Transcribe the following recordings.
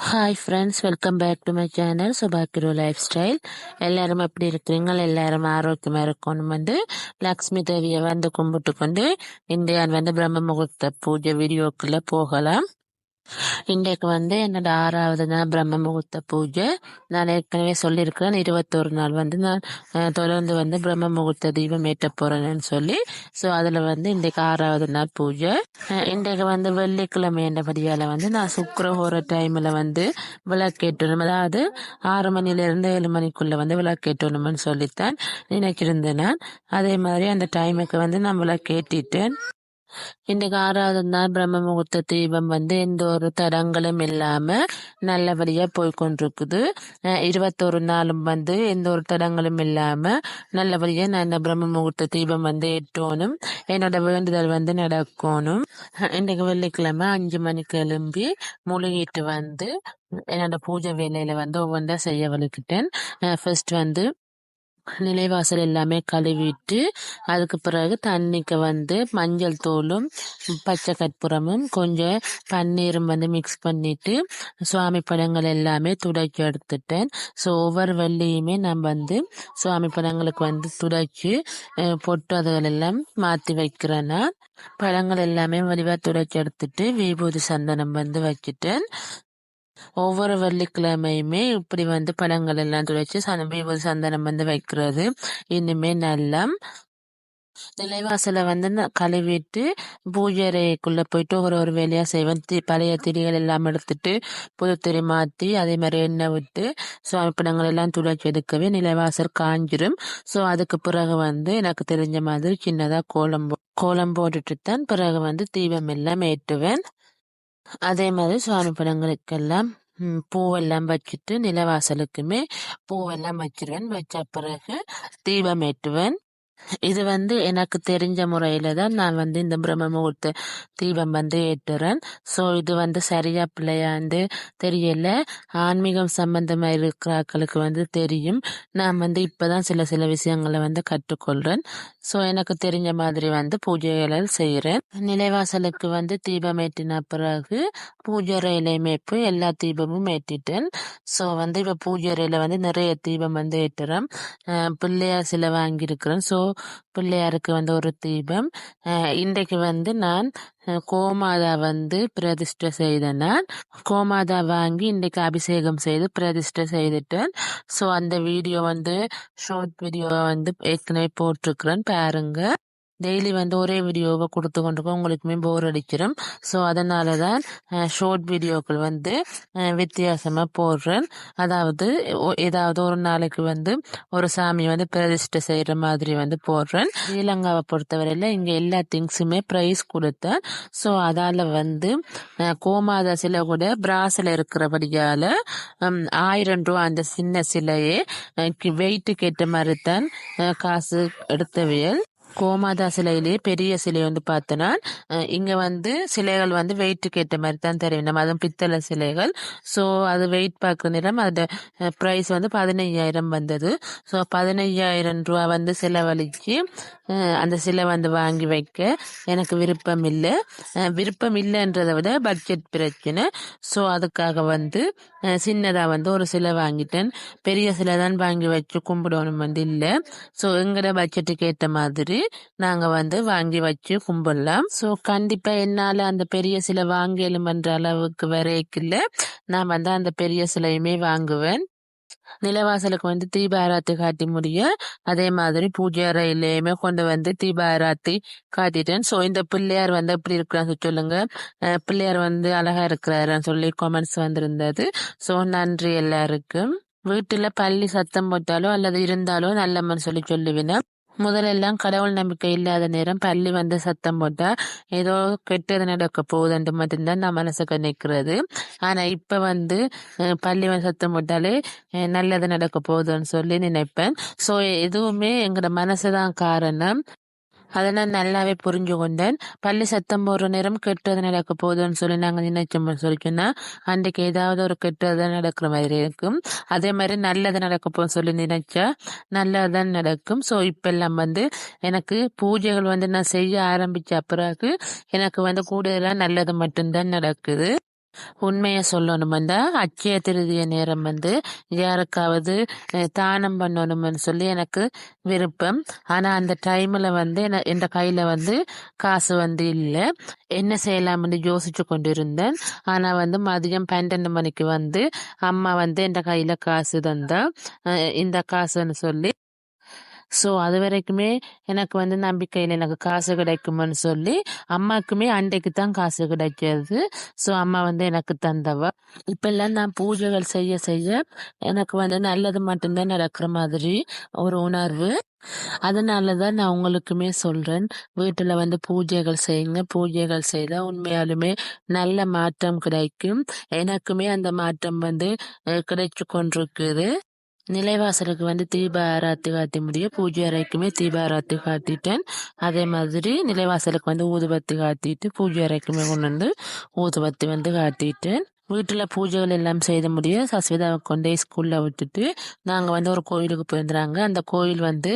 Hi friends, welcome back to my channel சுபாக்கிரோ lifestyle. எல்லாரும் எப்படி இருக்கிறீங்க? எல்லாரும் ஆரோக்கியமாக இருக்கணும். லக்ஷ்மி தேவியை கும்பிட்டு கொண்டு இந்தியான் பிரம்ம முகூர்த்த பூஜை வீடியோக்குள்ளே போகலாம். இன்றைக்கு என்னோட 6வது நாள் பிரம்ம முகூர்த்த பூஜை. நான் ஏற்கனவே சொல்லியிருக்கிறேன், 21 நாள் நான் தொடர்ந்து பிரம்ம முகூர்த்த தீபம் ஏற்ற போறேன்னு சொல்லி. ஸோ அதில் இன்றைக்கு 6வது நாள் பூஜை. இன்றைக்கு வெள்ளிக்கிழமை என்றபடியால் நான் சுக்கரஹோர டைமில் விளக்கேற்றணும், அதாவது 6 மணிலேருந்து 7 மணிக்குள்ள விளக்கேற்றணும்னு சொல்லித்தான் நினைச்சிருந்தேன். நான் அதே மாதிரி அந்த டைமுக்கு நான் விளக்கேற்றிட்டேன். இன்றைக்கு 6வது நாள் பிரம்ம முகூர்த்த தீபம் எந்த ஒரு தடங்களும் இல்லாம நல்லபடியா போய்கொண்டிருக்குது. 21 நாளும் எந்த ஒரு தடங்களும் இல்லாம நல்லபடியா நான் இந்த பிரம்ம முகூர்த்த தீபம் ஏற்றணும், என்னோட வேண்டுதல் நடக்கணும். இன்றைக்கு வெள்ளிக்கிழமை 5 மணிக்கு எழும்பி முழுகிட்டு என்னோட பூஜை வேலையில ஒவ்வொன்றா செய்ய வலிக்கிட்டேன். ஃபர்ஸ்ட் நிலைவாசல் எல்லாமே கழுவிட்டு அதுக்கு பிறகு தண்ணிக்கு மஞ்சள் தூளும் பச்சை கற்பூரமும் கொஞ்சம் பன்னீரும் மிக்ஸ் பண்ணிட்டு சுவாமி படங்கள் எல்லாமே துடைச்சி எடுத்துட்டேன். ஸோ ஒவ்வொரு வெள்ளியுமே நான் சுவாமி படங்களுக்கு துடைச்சி பொட்டு அதுகள் எல்லாம் மாற்றி வைக்கிறேன்னா பழங்கள் எல்லாமே வடிவா துடைச்சி எடுத்துட்டு விபூதி சந்தனம் வச்சுட்டேன். ஒவ்வொரு வெள்ளிக்கிழமையுமே இப்படி பழங்கள் எல்லாம் துடைச்சு விபூதி சந்தனம் வைக்கிறது இனிமே நல்லா. நிலைவாசலை கழுவிட்டு பூஜை அறைக்குள்ள போயிட்டு ஒரு வேலையா செய்வேன். பழைய திரிகள் எல்லாம் எடுத்துட்டு புது திரி மாத்தி அதே மாதிரி எண்ணெய் விட்டு சுவாமி படங்கள் எல்லாம் துடைச்சி எடுக்கவே நிலைவாசல் காஞ்சிரும். ஸோ அதுக்கு பிறகு எனக்கு தெரிஞ்ச மாதிரி சின்னதா கோலம் போட்டுட்டு தான் பிறகு தீபம் எல்லாம் ஏற்றுவேன். அதே மாதிரி சுவாமி படங்களுக்கெல்லாம் பூவெல்லாம் வச்சுட்டு நிலவாசலுக்குமே பூவெல்லாம் வச்சிருவேன். வச்ச பிறகு தீபம் ஏற்றுவேன். இது எனக்கு தெரிஞ்ச முறையில தான் நான் இந்த பிரம்ம முகூர்த்த தீபம் ஏற்றுறேன். ஸோ இது சரியா பிள்ளையாண்டு தெரியல. ஆன்மீகம் சம்பந்தமா இருக்கிறாக்களுக்கு தெரியும். நான் இப்பதான் சில விஷயங்களை கற்றுக்கொள்றேன். ஸோ எனக்கு தெரிஞ்ச மாதிரி பூஜைகளை செய்யறேன். நிலைவாசலுக்கு தீபம் ஏற்றின பிறகு பூஜை அறையிலையுமே போய் எல்லா தீபமும் ஏற்றிட்டேன். ஸோ இப்ப பூஜை அறையில நிறைய தீபம் ஏற்றுறேன். பிள்ளையார் சிலை வாங்கியிருக்கிறேன். ஸோ பிள்ளையாருக்கு ஒரு தீபம். இன்றைக்கு நான் கோமாதா பிரதிஷ்டை செய்தேன். நான் கோமாதா வாங்கி இன்றைக்கு அபிஷேகம் செய்து பிரதிஷ்டை செய்துட்டேன். ஸோ அந்த வீடியோ ஷார்ட் வீடியோ ஏற்கனவே போட்டிருக்கிறேன், பாருங்க. டெய்லி ஒரே வீடியோவை கொடுத்து கொண்டிருக்கோம், உங்களுக்குமே போர் அடிச்சிடும். ஸோ அதனால தான் ஷார்ட் வீடியோக்கள் வித்தியாசமாக போடுறேன். அதாவது ஏதாவது ஒரு நாளைக்கு ஒரு சாமி பிரதிஷ்டை செய்கிற மாதிரி போடுறேன். ஸ்ரீலங்காவை பொறுத்தவரையில் இங்கே எல்லா திங்ஸுமே ப்ரைஸ் கொடுத்தேன். ஸோ அதால் கோமாதா சிலை கூட பிராஸில் இருக்கிறபடியால் 1000 ரூபா அந்த சின்ன சிலையே வெயிட்டுக்கு ஏற்ற மாதிரி தான் காசு எடுத்தவியல். கோமாதா சிலையிலேயே பெரிய சிலை பார்த்தனா இங்க சிலைகள் வெயிட்டுக்கு ஏற்ற மாதிரி தான் தெரியும். நம்ம அதுவும் பித்தளை சிலைகள். ஸோ அது வெயிட் பார்க்குற நேரம் அதோட ப்ரைஸ் 15,000 வந்தது. ஸோ 15,000 ரூபா செலவழிச்சு அந்த சிலை வாங்கி வைக்க எனக்கு விருப்பம் இல்லை. விருப்பம் இல்லைன்றதை விட பட்ஜெட் பிரச்சனை. ஸோ அதுக்காக சின்னதா ஒரு சிலை வாங்கிட்டேன். பெரிய சிலை தான் வாங்கி வச்சு கும்பிடணும் இல்லை. ஸோ எங்கட பட்ஜெட்டுக்கு ஏற்ற மாதிரி நாங்க வாங்கி வச்சு கும்பிடலாம். ஸோ கண்டிப்பா என்னால அந்த பெரிய சிலை வாங்கலும்ன்ற அளவுக்கு வரைக்குள்ள நான் அந்த பெரிய சிலையுமே வாங்குவேன். நிலவாசலுக்கு தீபாராத்தி காட்டி முடிய அதே மாதிரி பூஜை அறையிலையுமே கொண்டு தீபாராத்தி காட்டிட்டேன். ஸோ இந்த பிள்ளையார் எப்படி இருக்கிறான்னு சொல்லுங்க. பிள்ளையார் அழகா இருக்கிறாருன்னு சொல்லி கமெண்ட்ஸ் வந்திருந்தது. ஸோ நன்றி எல்லாருக்கும். வீட்டுல பள்ளி சத்தம் போட்டாலோ அல்லது இருந்தாலோ நல்லம்மன்னு சொல்லுவேன். முதலெல்லாம் கடவுள் நம்பிக்கை இல்லாத நேரம் பள்ளி சத்தம் போட்டா ஏதோ கெட்டது நடக்க போகுதுன்ட்டு மட்டும்தான் நான் மனசுக்கு நிற்கிறது. ஆனா இப்ப பள்ளி சத்தம் போட்டாலே நல்லது நடக்க போகுதுன்னு சொல்லி நினைப்பேன். ஸோ எதுவுமே எங்களோட மனசுதான் காரணம். அதை நான் நல்லாவே புரிஞ்சு கொண்டேன். பள்ளி சத்தம் போடுற நேரம் கெட்டது நடக்க போகுதுன்னு சொல்லி நாங்கள் நினைச்சோம்னு சொல்லிச்சோன்னா அன்றைக்கு ஏதாவது ஒரு கெட்டது நடக்கிற மாதிரி இருக்கும். அதே மாதிரி நல்லது நடக்க போகுதுன்னு சொல்லி நினைச்சா நல்லதுதான் நடக்கும். ஸோ இப்பெல்லாம் எனக்கு பூஜைகள் நான் செய்ய ஆரம்பிச்ச பிறகு எனக்கு கூடுதலாக நல்லது மட்டும்தான் நடக்குது. உண்மையை சொல்லணுமெண்டா அட்சய திருதிய நேரம் வந்து யாருக்காவது தானம் பண்ணணும்னு சொல்லி எனக்கு விருப்பம். ஆனா அந்த டைம்ல வந்து என் கையில வந்து காசு வந்து இல்லை. என்ன செய்யலாம்னு யோசிச்சு கொண்டிருந்தேன். ஆனா வந்து மதியம் 12 மணிக்கு வந்து அம்மா வந்து என் கையில காசு தந்தா, இந்த காசுன்னு சொல்லி. ஸோ அது வரைக்குமே எனக்கு வந்து நம்பிக்கையில் எனக்கு காசு கிடைக்குமென்னு சொல்லி அம்மாக்குமே அன்றைக்கு தான் காசு கிடைக்கிறது. ஸோ அம்மா வந்து எனக்கு தந்தவ. இப்பெல்லாம் நான் பூஜைகள் செய்ய செய்ய எனக்கு வந்து நல்லது மட்டும்தான் நடக்கிற மாதிரி ஒரு உணர்வு. அதனாலதான் நான் உங்களுக்குமே சொல்றேன், வீட்டுல வந்து பூஜைகள் செய்யுங்க. பூஜைகள் செய்தா உண்மையாலுமே நல்ல மாற்றம் கிடைக்கும். எனக்குமே அந்த மாற்றம் வந்து கிடைச்சு கொண்டிருக்குது. நிலைவாசலுக்கு வந்து தீப ஆராத்தி காட்டி முடிய பூஜை அறைக்குமே தீப ஆராத்தி காட்டிட்டேன். அதே மாதிரி நிலைவாசலுக்கு வந்து ஊதுபத்தி காட்டிட்டு பூஜை அறைக்குமே கொண்டு வந்து ஊதுபத்தி வந்து காட்டிட்டேன். வீட்டுல பூஜைகள் எல்லாம் செய்த முடிய சஸ்விதாவை கொண்டே ஸ்கூல்ல விட்டுட்டு நாங்க வந்து ஒரு கோயிலுக்கு போயிருந்தாங்க. அந்த கோயில் வந்து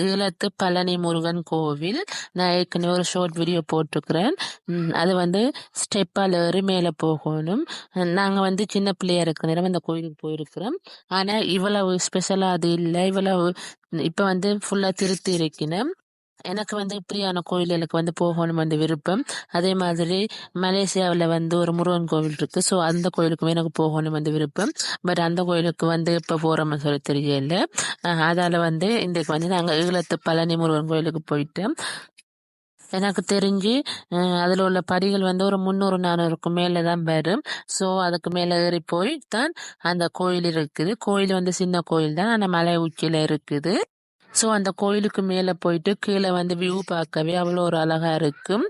ஈழத்து பழனி முருகன் கோவில். நான் ஏற்கனவே ஒரு ஷார்ட் வீடியோ போட்டிருக்கிறேன். அது வந்து ஸ்டெப்பால் ஏறி மேலே போகணும். நாங்க வந்து சின்ன பிள்ளையா இருக்கிற நேரம் அந்த கோயிலுக்கு போயிருக்கிறோம். ஆனா இவ்வளவு ஸ்பெஷலா அது இல்லை. இவ்வளவு இப்ப வந்து ஃபுல்லா திருத்தி இருக்கணும். எனக்கு வந்து இப்படியான கோயில்களுக்கு வந்து போகணும் வந்து விருப்பம். அதே மாதிரி மலேசியாவில் வந்து ஒரு முருகன் கோவில் இருக்கு. ஸோ அந்த கோயிலுக்குமே எனக்கு போகணும் வந்து விருப்பம். பட் அந்த கோயிலுக்கு வந்து இப்போ போறோம்னு சொல்லி தெரியல. அதால வந்து இன்றைக்கு வந்து நாங்கள் ஈழத்து பழனி முருகன் கோயிலுக்கு போயிட்டோம். எனக்கு தெரிஞ்சு அதில் உள்ள படிகள் வந்து ஒரு 300-400க்கு மேலே தான் வரும். ஸோ அதுக்கு மேலே ஏறி போய் தான் அந்த கோயில் இருக்குது. கோயில் வந்து சின்ன கோயில் தான், ஆனால் மலை உச்சியில் இருக்குது. ஸோ அந்த கோயிலுக்கு மேலே போயிட்டு கீழே வந்து வியூ பார்க்கவே அவ்வளோ ஒரு அழகா இருக்கும்.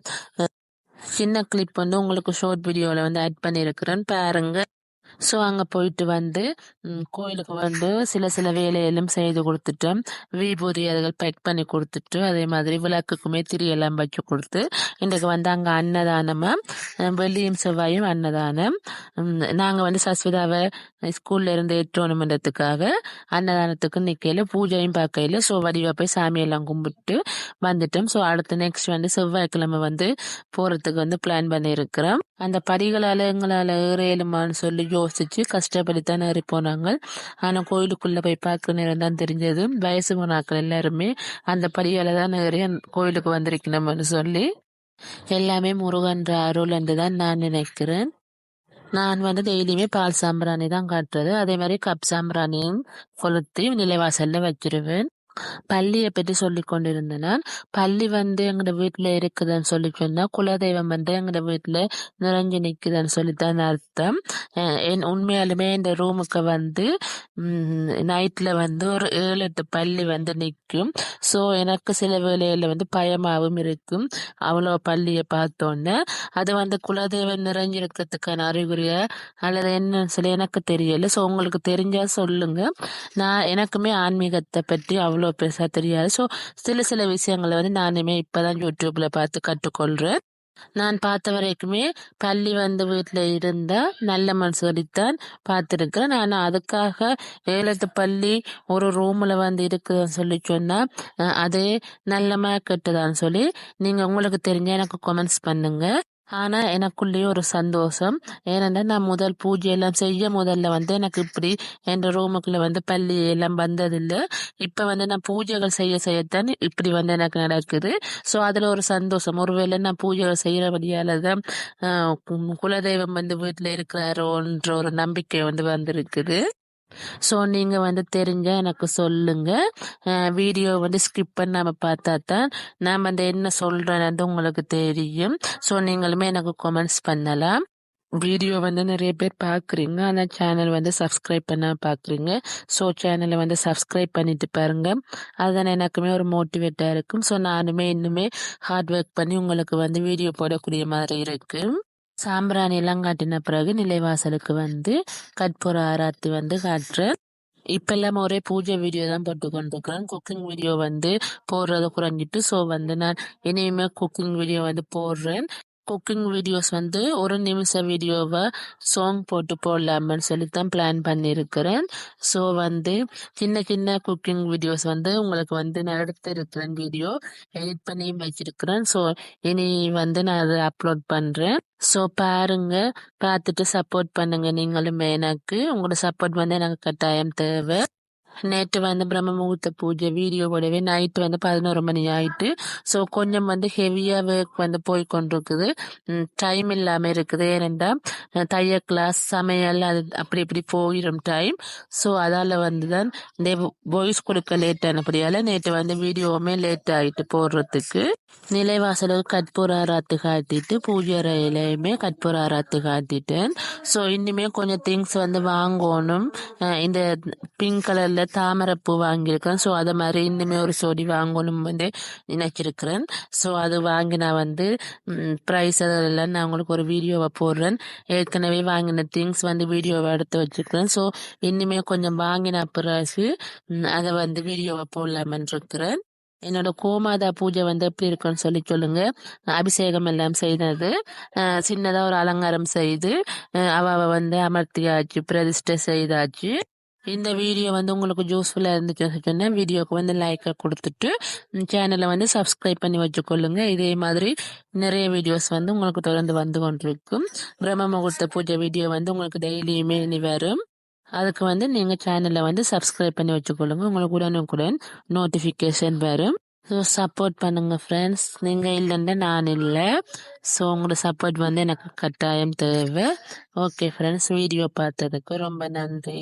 சின்ன கிளிப் வந்து உங்களுக்கு ஷார்ட் வீடியோவில் வந்து ஆட் பண்ணியிருக்கிறேன், பாருங்க. ஸோ அங்கே போயிட்டு வந்து கோயிலுக்கு வந்து சில சில வேலையெல்லாம் செய்து கொடுத்துட்டோம். விபூதி அதுகள் பேக் பண்ணி கொடுத்துட்டு, அதே மாதிரி விளக்குக்குமே திரியெல்லாம் வச்சு கொடுத்து, இன்றைக்கு வந்து அங்கே அன்னதானமாக வெள்ளியும் செவ்வாயும் அன்னதானம். நாங்கள் வந்து சஸ்விதாவை ஸ்கூல்ல இருந்து ஏற்றோணுமன்றதுக்காக அன்னதானத்துக்கு நிற்கையில பூஜையும் பார்க்கையில ஸோ வடிவா போய் சாமியெல்லாம் கும்பிட்டு வந்துட்டோம். ஸோ அடுத்து நெக்ஸ்ட் வந்து செவ்வாய்க்கிழமை வந்து போறதுக்கு வந்து பிளான் பண்ணியிருக்கிறோம். அந்த படிகளால எங்களால் ஏறையலுமான்னு சொல்லி யோசிச்சு கஷ்டப்படித்தான் ஏறி போனாங்க. ஆனா கோயிலுக்குள்ள போய் பார்க்குற நேரம் தான் தெரிஞ்சது, வயசு போனாக்கள் எல்லாருமே அந்த படியால தான் ஏறி கோயிலுக்கு வந்திருக்கணும்னு சொல்லி. எல்லாமே முருகன் அருள் என்று தான் நான் நினைக்கிறேன். நான் வந்து டெய்லியுமே பால் சாம்பிராணி தான் காட்டுறது. அதே மாதிரி கப் சாம்பிராணியும் கொளுத்தி நிலைவாசல்ல வச்சிருவேன். பள்ளியை பற்றி சொல்லி கொண்டிருந்தேன். பள்ளி வந்து எங்கட வீட்டுல இருக்குதுன்னு சொல்லி சொன்னா குலதெய்வம் வந்து எங்கட வீட்டுல நிறைஞ்சு நிக்குதுன்னு சொல்லித்தான் அர்த்தம். உண்மையாலுமே இந்த ரூமுக்கு வந்து நைட்ல வந்து ஒரு 7-8 பள்ளி வந்து நிற்கும். ஸோ எனக்கு சில வேளையில வந்து பயமாகவும் இருக்கும். அவ்வளோ பள்ளியை பார்த்தோன்னே அது வந்து குலதெய்வம் நிறைஞ்சிருக்கிறதுக்கான அறிகுறியா அல்லது என்னன்னு சொல்லி எனக்கு தெரியல. ஸோ உங்களுக்கு தெரிஞ்சா சொல்லுங்க. நான் எனக்குமே ஆன்மீகத்தை பற்றி அவ்வளோ பெருசா தெரியாது. ஸோ சில சில விஷயங்களை வந்து நானுமே இப்பதான் யூடியூப்ல பார்த்து கற்றுக்கொள்றேன். நான் பார்த்த வரைக்குமே பள்ளி வந்து வீட்டுல இருந்தா நல்ல மனுஷடித்தான் பார்த்திருக்கிறேன். ஆனா அதுக்காக 7-8 பள்ளி ஒரு ரூம்ல வந்து இருக்குதுன்னு சொல்லி சொன்னா அதே நல்லமா கெட்டதான்னு சொல்லி நீங்க உங்களுக்கு தெரிஞ்ச எனக்கு கமெண்ட்ஸ் பண்ணுங்க. ஆனா எனக்குள்ளேயே ஒரு சந்தோஷம். ஏனென்றா நான் முதல் பூஜை எல்லாம் செய்ய முதல்ல வந்து எனக்கு இப்படி என் ரூமுக்குள்ள வந்து பள்ளி எல்லாம் வந்ததில்லை. இப்ப வந்து நான் பூஜைகள் செய்ய செய்யத்தான் இப்படி வந்து எனக்கு நடக்குது. ஸோ அதுல ஒரு சந்தோஷம். ஒருவேளை நான் பூஜைகள் செய்யறபடியாலதான் குலதெய்வம் வந்து வீட்டுல இருக்கிறாரோன்ற ஒரு நம்பிக்கை வந்து வந்திருக்குது. ஸோ நீங்க வந்து தெரிஞ்சா எனக்கு சொல்லுங்க. வீடியோ வந்து ஸ்கிப் பண்ணாம பார்த்தா தான் நான் வந்து என்ன சொல்றேன்னு உங்களுக்கு தெரியும். ஸோ நீங்களுமே எனக்கு கமெண்ட்ஸ் பண்ணலாம். வீடியோ வந்து நிறைய பேர் பார்க்குறீங்க, ஆனால் சேனல் வந்து சப்ஸ்கிரைப் பண்ண பார்க்குறீங்க. ஸோ சேனலை வந்து சப்ஸ்கிரைப் பண்ணிட்டு பாருங்க. அதுதான் எனக்குமே ஒரு மோட்டிவேட்டாக இருக்கும். ஸோ நானுமே இன்னுமே ஹார்ட் ஒர்க் பண்ணி உங்களுக்கு வந்து வீடியோ போடக்கூடிய மாதிரி இருக்கு. சாம்பிராணி எல்லாம் காட்டின பிறகு நிலைவாசலுக்கு வந்து கற்பூர ஆராத்தி வந்து காட்டுறேன். இப்ப எல்லாம் ஒரே பூஜை வீடியோ தான் போட்டு கொண்டிருக்கிறேன். குக்கிங் வீடியோ வந்து போடுறத குறைஞ்சிட்டு ஸோ வந்து நான் இனிமே குக்கிங் வீடியோ வந்து போடுறேன். குக்கிங் வீடியோஸ் வந்து ஒரு நிமிஷ வீடியோவை சாங் போட்டு போடலாம்னு சொல்லி தான் பிளான் பண்ணியிருக்கிறேன். ஸோ வந்து சின்ன சின்ன குக்கிங் வீடியோஸ் வந்து உங்களுக்கு வந்து நான் எடுத்து இருக்கிறேன், வீடியோ எடிட் பண்ணியும் வச்சிருக்கிறேன். ஸோ இனி வந்து நான் அதை அப்லோட் பண்ணுறேன். ஸோ பாருங்க, பார்த்துட்டு சப்போர்ட் பண்ணுங்க. நீங்களும் எனக்கு உங்களோட சப்போர்ட் வந்து எனக்கு கட்டாயம் தேவை. நேற்று வந்து பிரம்ம முகூர்த்த பூஜை வீடியோவோடவே நைட்டு வந்து 11 மணி ஆயிட்டு. ஸோ கொஞ்சம் வந்து ஹெவியாக ஒர்க் வந்து போய் கொண்டிருக்குது, டைம் இல்லாமல் இருக்குது. ஏனென்றா தைய கிளாஸ், சமையல், அது அப்படி இப்படி போயிடும் டைம். ஸோ அதால் வந்து தான் இந்த வாய்ஸ் கொடுக்க லேட் ஆனபடியால் நேற்று வந்து வீடியோவுமே லேட் ஆகிட்டு போடுறதுக்கு. நிலைவாசலுக்கு கற்பூர ஆராத்து காட்டிட்டு பூஜை அறையிலையுமே கற்பூர ஆராத்து காட்டிட்டேன். ஸோ இன்னுமே கொஞ்சம் திங்ஸ் வந்து வாங்கணும். இந்த பிங்க் கலர்ல தாமரைப்பூ வாங்கியிருக்கேன். ஸோ அதை மாதிரி இன்னுமே ஒரு சொடி வாங்கணும் வந்து நினைச்சிருக்கிறேன். ஸோ அது வாங்கி நான் வந்து ப்ரைஸ் அதெல்லாம் நான் உங்களுக்கு ஒரு வீடியோவை போடுறேன். ஏற்கனவே வாங்கின திங்ஸ் வந்து வீடியோவை எடுத்து வச்சுருக்கிறேன். ஸோ இன்னுமே கொஞ்சம் வாங்கின பிறகு அதை வந்து வீடியோவை போடலாமன்னு இருக்கிறேன். என்னோட கோமாதா பூஜை வந்து எப்படி இருக்குன்னு சொல்லி சொல்லுங்க. அபிஷேகம் எல்லாம் செய்தது, சின்னதா ஒரு அலங்காரம் செய்து அவ வந்து அமர்த்தியாச்சு, பிரதிஷ்டை செய்தாச்சு. இந்த வீடியோ வந்து உங்களுக்கு யூஸ்ஃபுல்லா இருந்துச்சுன்னு சொன்னா வீடியோக்கு வந்து லைக்கை கொடுத்துட்டு சேனலை வந்து சப்ஸ்கிரைப் பண்ணி வச்சுக்கொள்ளுங்க. இதே மாதிரி நிறைய வீடியோஸ் வந்து உங்களுக்கு தொடர்ந்து வந்து கொண்டிருக்கும். பிரம்ம முகூர்த்த பூஜை வீடியோ வந்து உங்களுக்கு டெய்லியுமே இனி வரும். அதுக்கு வந்து நீங்கள் சேனலை வந்து சப்ஸ்கிரைப் பண்ணி வச்சுக்கொள்ளுங்க. உங்களுக்கு உடனுக்குடன் நோட்டிஃபிகேஷன் வரும். ஸோ சப்போர்ட் பண்ணுங்க ஃப்ரெண்ட்ஸ். நீங்கள் இல்லைன்னா நான் இல்லை. ஸோ உங்களோட சப்போர்ட் வந்து எனக்கு கட்டாயம் தேவை. ஓகே ஃப்ரெண்ட்ஸ், வீடியோ பார்த்ததுக்கு ரொம்ப நன்றி.